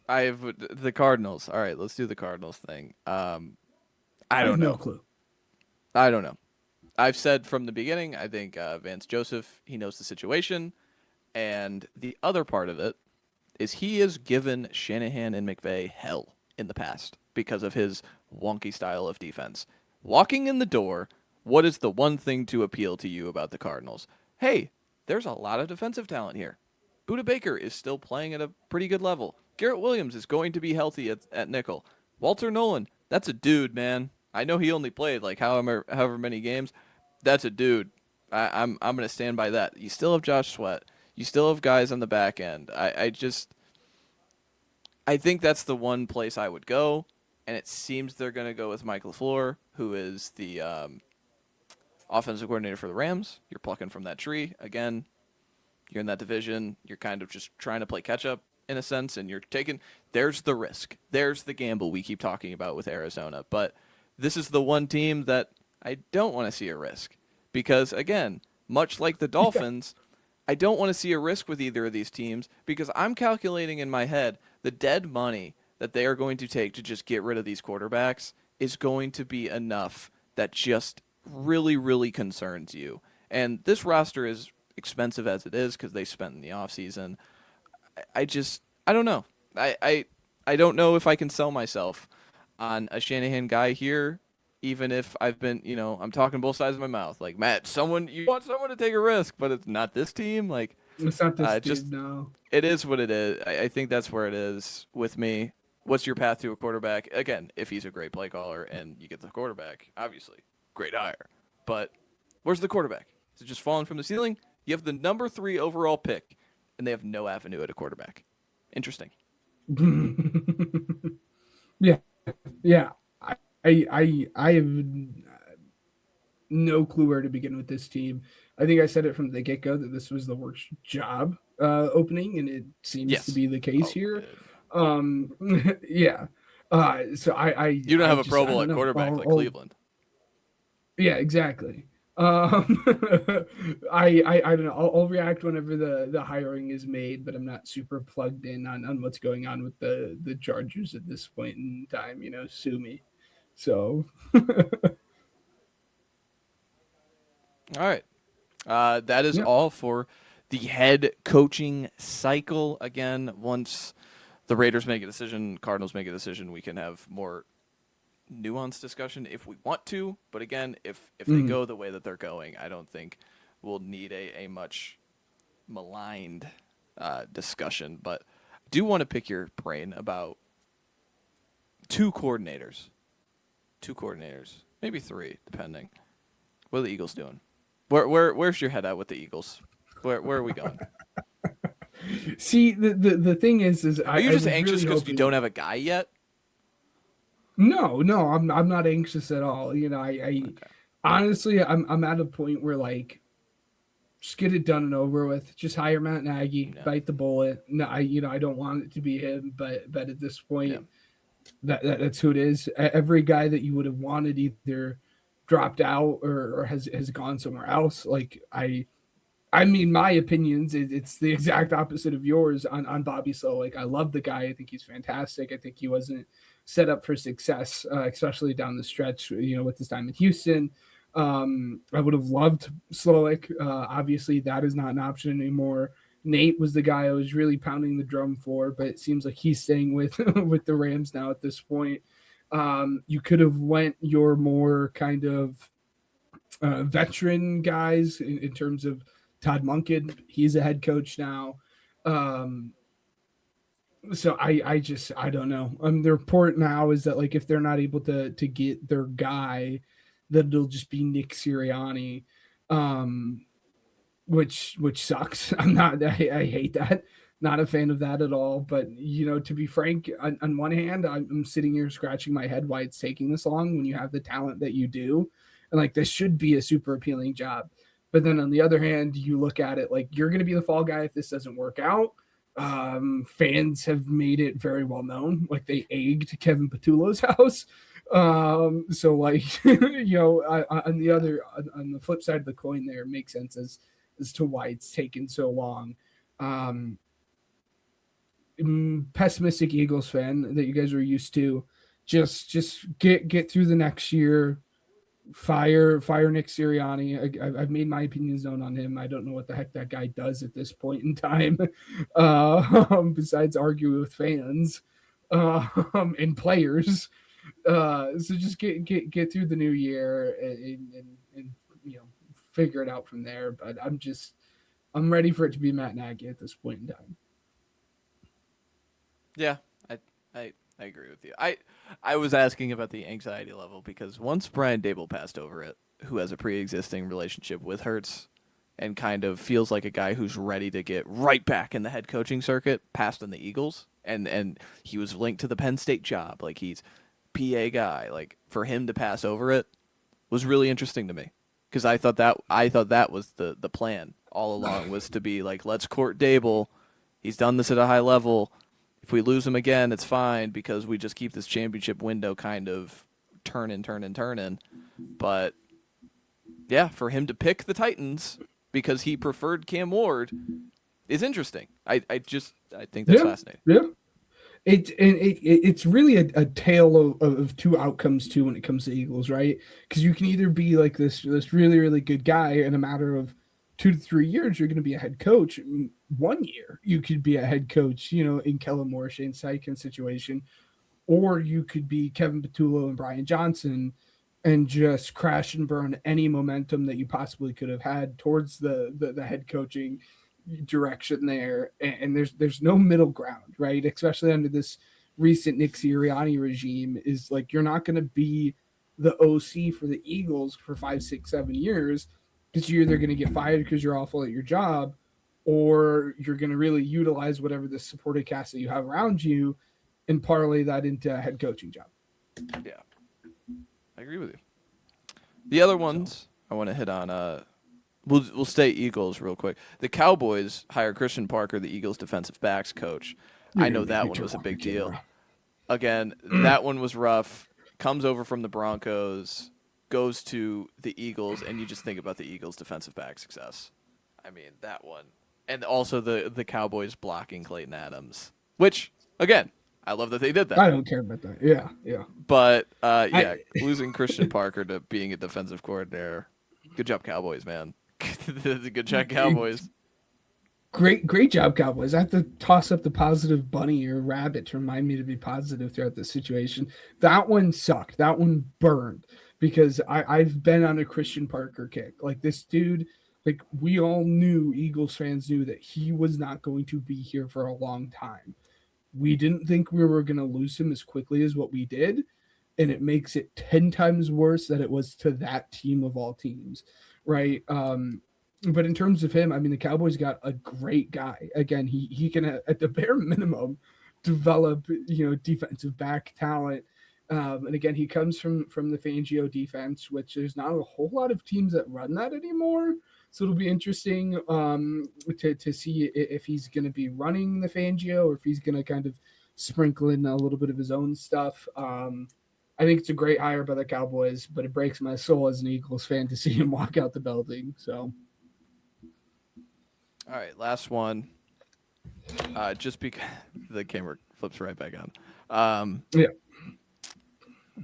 B: have the Cardinals. All right, let's do the Cardinals thing. I don't know.
A: No clue.
B: I don't know. I've said from the beginning, I think Vance Joseph, he knows the situation. And the other part of it is he has given Shanahan and McVay hell in the past because of his wonky style of defense. Walking in the door, what is the one thing to appeal to you about the Cardinals? Hey, there's a lot of defensive talent here. Budda Baker is still playing at a pretty good level. Garrett Williams is going to be healthy at nickel. Walter Nolan, that's a dude, man. I know he only played however many games. That's a dude. I'm going to stand by that. You still have Josh Sweat. You still have guys on the back end. I think that's the one place I would go, and it seems they're going to go with Mike LaFleur, who is the offensive coordinator for the Rams. You're plucking from that tree. Again, you're in that division. You're kind of just trying to play catch-up in a sense, and you're taking – there's the risk. There's the gamble we keep talking about with Arizona. But this is the one team that I don't want to see a risk because, again, much like the Dolphins – I don't want to see a risk with either of these teams because I'm calculating in my head the dead money that they are going to take to just get rid of these quarterbacks is going to be enough that just really, really concerns you. And this roster is expensive as it is because they spent in the offseason. I don't know. I don't know if I can sell myself on a Shanahan guy here, even if I've been, I'm talking both sides of my mouth. Like, Matt, you want someone to take a risk, but it's not this team. Like,
A: it's not this team, no.
B: It is what it is. I think that's where it is with me. What's your path to a quarterback? Again, if he's a great play caller and you get the quarterback, obviously, great hire. But where's the quarterback? Is it just falling from the ceiling? You have the number 3 overall pick, and they have no avenue at a quarterback. Interesting.
A: Yeah, yeah. I have no clue where to begin with this team. I think I said it from the get go that this was the worst job opening, and it seems to
B: Yes.
A: be the case
B: Oh,
A: here. Yeah. So
B: you don't
A: I
B: have a
A: just
B: Pro
A: I
B: Bowl
A: don't
B: at
A: know.
B: quarterback like Cleveland.
A: Yeah, exactly. Um, I don't know. I'll react whenever the hiring is made, but I'm not super plugged in on what's going on with the Chargers at this point in time. Sue me. So
B: All right. That is
A: yeah.
B: all for the head coaching cycle. Again, once the Raiders make a decision, Cardinals make a decision, we can have more nuanced discussion if we want to. But again, if they go the way that they're going, I don't think we'll need a much maligned discussion. But I do want to pick your brain about two coordinators, maybe three, depending. What are the Eagles doing? Where's your head at with the Eagles? Where are we going?
A: See, the thing is
B: Are you
A: I
B: just
A: was
B: anxious
A: really
B: because you
A: hoping.
B: don't have a guy yet?
A: No, I'm not anxious at all. I
B: Okay.
A: honestly I'm at a point where like just get it done and over with. Just hire Matt Nagy,
B: Yeah.
A: bite the bullet. No, I don't want it to be him, but at this
B: Yeah.
A: point, that's who it is. Every guy that you would have wanted either dropped out or has gone somewhere else. Like I mean, my opinions, it's the exact opposite of yours on Bobby Slow. Like, I love the guy. I think he's fantastic. I think he wasn't set up for success, especially down the stretch, with his time in Houston. I would have loved Slowick. Obviously, that is not an option anymore. Nate was the guy I was really pounding the drum for, but it seems like he's staying with with the Rams now at this point. You could have went your more kind of veteran guys in terms of Todd Monken. He's a head coach now. Um, so I don't know. The report now is that like if they're not able to get their guy, that it'll just be Nick Sirianni, um, which sucks. I hate that. Not a fan of that at all. But to be frank, on one hand, I'm sitting here scratching my head why it's taking this long when you have the talent that you do, and like this should be a super appealing job. But then on the other hand, you look at it like you're going to be the fall guy if this doesn't work out. Fans have made it very well known, like they egged Kevin Patullo's house. So like on the other on the flip side of the coin, there makes sense as to why it's taken so long. Um, Pessimistic Eagles fan that you guys are used to. Just get through the next year. Fire Nick Sirianni. I've made my opinions known on him. I don't know what the heck that guy does at this point in time, besides argue with fans and players. So just get through the new year and figure it out from there. But I'm ready for it to be Matt Nagy at this point in time.
B: Yeah, I agree with you. I was asking about the anxiety level because once Brian Dable passed over it, who has a pre-existing relationship with Hurts and kind of feels like a guy who's ready to get right back in the head coaching circuit, passed on the Eagles, and he was linked to the Penn State job, like he's PA guy. Like for him to pass over it was really interesting to me because I thought that was the plan all along was to be like, let's court Dable. He's done this at a high level. If we lose him again, it's fine because we just keep this championship window kind of turning. But yeah, for him to pick the Titans because he preferred Cam Ward is interesting. I think that's fascinating.
A: Yeah. It's really a tale of two outcomes too when it comes to Eagles, right? Because you can either be like this really really good guy in a matter of 2 to 3 years, you're going to be a head coach. 1 year, you could be a head coach, in Kellen Moore, Shane Steichen situation, or you could be Kevin Patullo and Brian Johnson and just crash and burn any momentum that you possibly could have had towards the head coaching direction there. And there's no middle ground, right? Especially under this recent Nick Sirianni regime, is like you're not going to be the OC for the Eagles for 5, 6, 7 years because you're either going to get fired because you're awful at your job, or you're going to really utilize whatever the supporting cast that you have around you and parlay that into a head coaching job.
B: Yeah, I agree with you. The other ones I want to hit on. We'll stay Eagles real quick. The Cowboys hired Christian Parker, the Eagles' defensive backs coach. I know that one was a big deal. Again, that one was rough. Comes over from the Broncos, goes to the Eagles, and you just think about the Eagles' defensive back success. I mean, that one. And also the Cowboys blocking Clayton Adams, which, again, I love that they did that.
A: I don't care about that. Yeah.
B: But, losing Christian Parker to being a defensive coordinator, good job, Cowboys, man. Good job, Cowboys.
A: Great job, Cowboys. I have to toss up the positive bunny or rabbit to remind me to be positive throughout the situation. That one sucked. That one burned because I've been on a Christian Parker kick. Like this dude, like we all knew, Eagles fans knew that he was not going to be here for a long time. We didn't think we were going to lose him as quickly as what we did. And it makes it 10 times worse that it was to that team of all teams. Right. But in terms of him, I mean, the Cowboys got a great guy. Again, he can, at the bare minimum, develop, defensive back talent. And again, he comes from the Fangio defense, which there's not a whole lot of teams that run that anymore. So it'll be interesting to see if he's going to be running the Fangio or if he's going to kind of sprinkle in a little bit of his own stuff. I think it's a great hire by the Cowboys, but it breaks my soul as an Eagles fan to see him walk out the building. So,
B: all right, last one. Just because the camera flips right back on.
A: Yeah.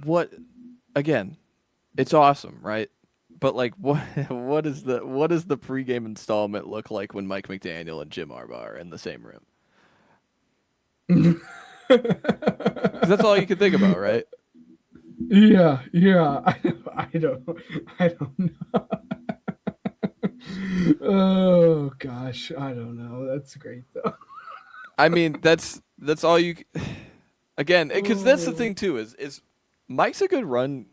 B: What? Again, it's awesome, right? But like, what is the pregame installment look like when Mike McDaniel and Jim Harbaugh are in the same room? Because that's all you can think about, right?
A: Yeah. I don't know. Oh gosh, I don't know. That's great though.
B: I mean, that's all you. Again, because that's the thing too is Mike's a good run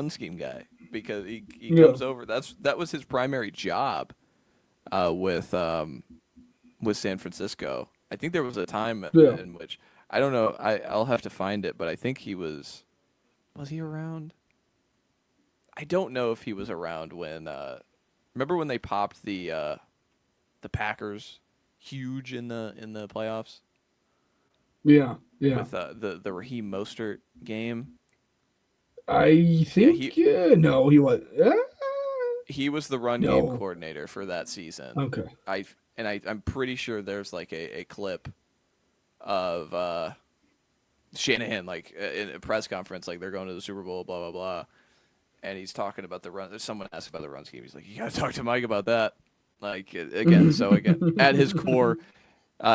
B: scheme guy because he comes over. That was his primary job with San Francisco. I think there was a time in which I don't know. I'll have to find it, but I think he was he around? I don't know if he was around when. Remember when they popped the Packers huge in the playoffs?
A: Yeah.
B: With the Raheem Mostert game.
A: I think no, he was.
B: He was the run game coordinator for that season.
A: Okay.
B: I'm pretty sure there's like a clip of Shanahan like in a press conference, like they're going to the Super Bowl, blah blah blah, and he's talking about the run. Someone asked about the run scheme. He's like, "You got to talk to Mike about that." Like again, at his core,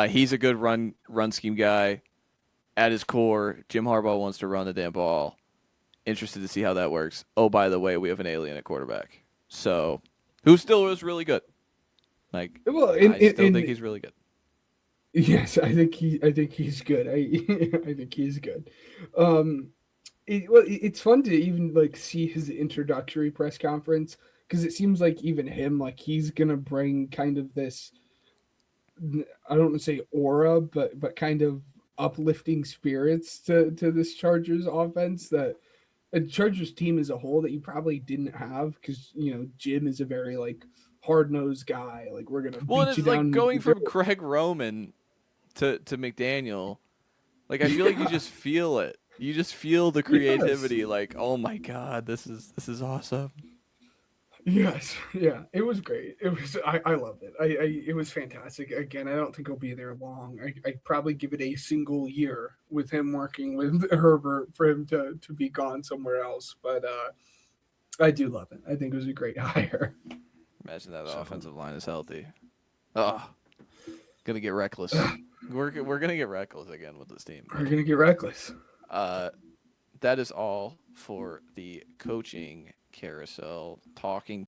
B: he's a good run scheme guy. At his core, Jim Harbaugh wants to run the damn ball. Interested to see how that works. Oh, by the way, we have an alien at quarterback, so who still is really good. Like, I still think he's really good.
A: Yes, I think he's good. I think he's good. It's fun to even like see his introductory press conference because it seems like even him, like he's gonna bring kind of this. I don't want to say aura, but kind of uplifting spirits to this Chargers offense that a Chargers team as a whole that you probably didn't have because Jim is a very like hard-nosed guy. Like we're gonna beat you down.
B: Like going from Greg Roman to McDaniel, like I feel like you just feel it. You just feel the creativity. Yes. Like, oh my god, this is awesome.
A: Yes, yeah, it was great. It was I loved it. It was fantastic. Again, I don't think he'll be there long. I'd probably give it a single year with him working with Herbert for him to be gone somewhere else. But I do love it. I think it was a great hire.
B: Imagine that the offensive line is healthy. Oh, gonna get reckless. We're gonna get reckless again with this team.
A: We're gonna get reckless.
B: That is all for the coaching carousel. Talking